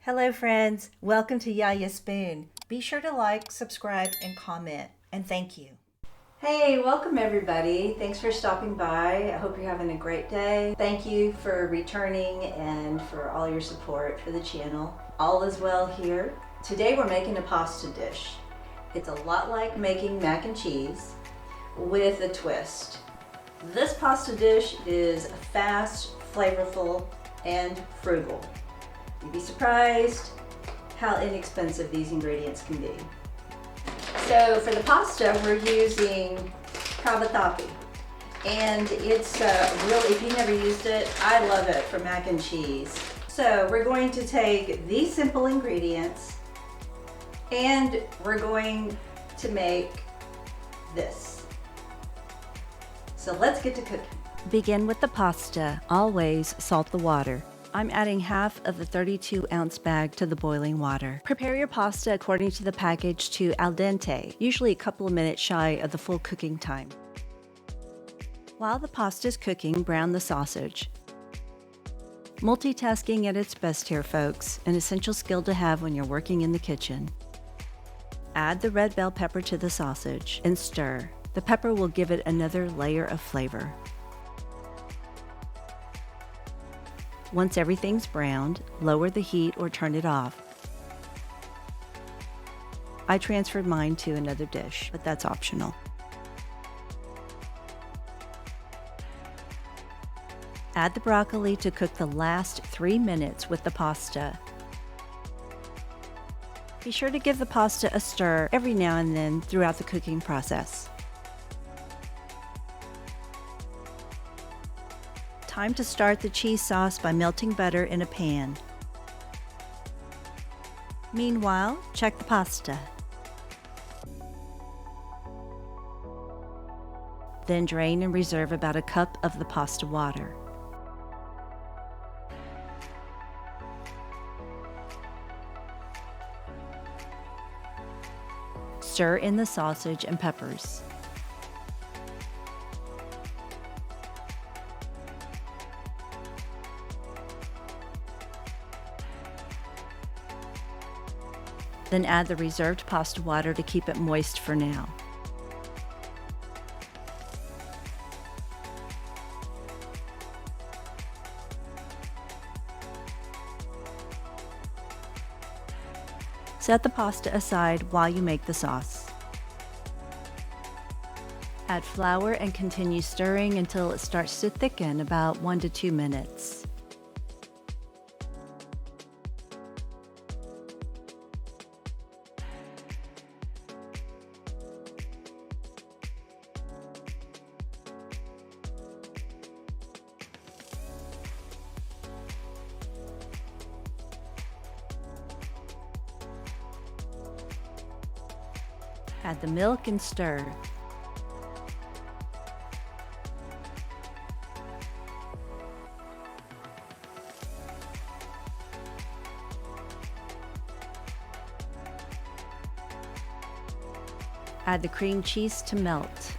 Hello friends, welcome to Yaya Spoon. Be sure to like, subscribe, and comment, and thank you. Hey, welcome everybody. Thanks for stopping by. I hope you're having a great day. Thank you for returning and for all your support for the channel. All is well here. Today we're making a pasta dish. It's a lot like making mac and cheese with a twist. This pasta dish is fast, flavorful, and frugal. You'd be surprised how inexpensive these ingredients can be. So for the pasta, we're using Cavatappi, and it's if you never used it, I love it for mac and cheese. So we're going to take these simple ingredients and we're going to make this. So let's get to cooking. Begin with the pasta. Always salt the water. I'm adding half of the 32-ounce bag to the boiling water. Prepare your pasta according to the package to al dente, usually a couple of minutes shy of the full cooking time. While the pasta is cooking, brown the sausage. Multitasking at its best here, folks, an essential skill to have when you're working in the kitchen. Add the red bell pepper to the sausage and stir. The pepper will give it another layer of flavor. Once everything's browned, lower the heat or turn it off. I transferred mine to another dish, but that's optional. Add the broccoli to cook the last 3 minutes with the pasta. Be sure to give the pasta a stir every now and then throughout the cooking process. Time to start the cheese sauce by melting butter in a pan. Meanwhile, check the pasta. Then drain and reserve about a cup of the pasta water. Stir in the sausage and peppers. Then add the reserved pasta water to keep it moist for now. Set the pasta aside while you make the sauce. Add flour and continue stirring until it starts to thicken, about 1 to 2 minutes. Add the milk and stir. Add the cream cheese to melt.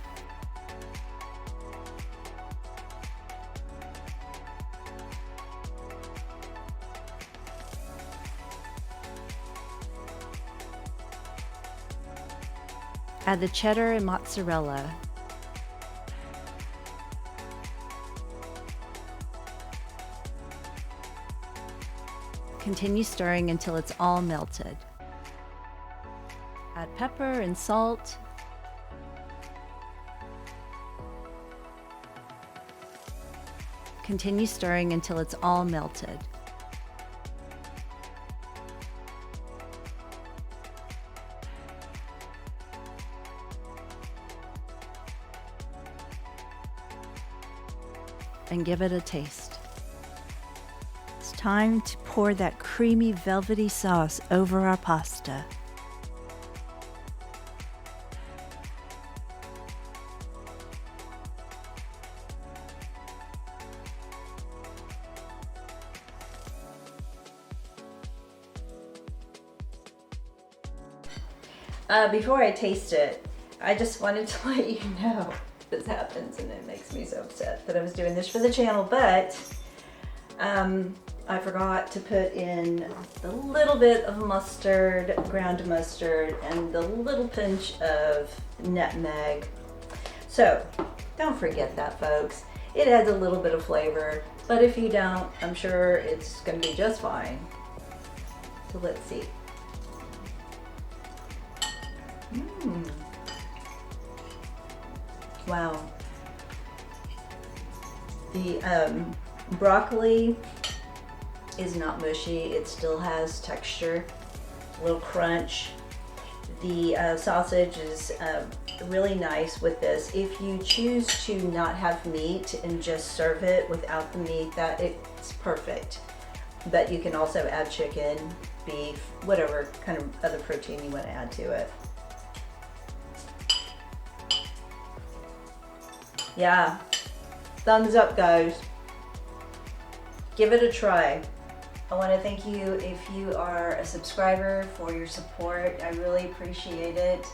Add the cheddar and mozzarella. Continue stirring until it's all melted. Add pepper and salt. Continue stirring until it's all melted. And give it a taste. It's time to pour that creamy, velvety sauce over our pasta. Before I taste it, I just wanted to let you know this happens and it makes me so upset that I was doing this for the channel, but I forgot to put in a little bit of mustard, ground mustard, and a little pinch of nutmeg. So don't forget that, folks. It adds a little bit of flavor, but if you don't, I'm sure it's going to be just fine. So let's see. Wow. The broccoli is not mushy. It still has texture, a little crunch. The sausage is really nice with this. If you choose to not have meat and just serve it without the meat, that it's perfect. But you can also add chicken, beef, whatever kind of other protein you want to add to it. Yeah, thumbs up, guys. Give it a try. I want to thank you if you are a subscriber for your support. I really appreciate it.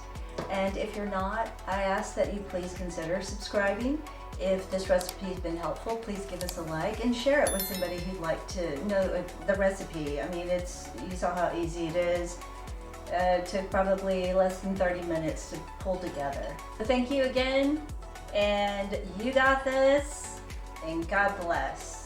And if you're not, I ask that you please consider subscribing. If this recipe has been helpful, please give us a like and share it with somebody who'd like to know the recipe. I mean, you saw how easy it is. It took probably less than 30 minutes to pull together. So thank you again, and you got this, and God bless.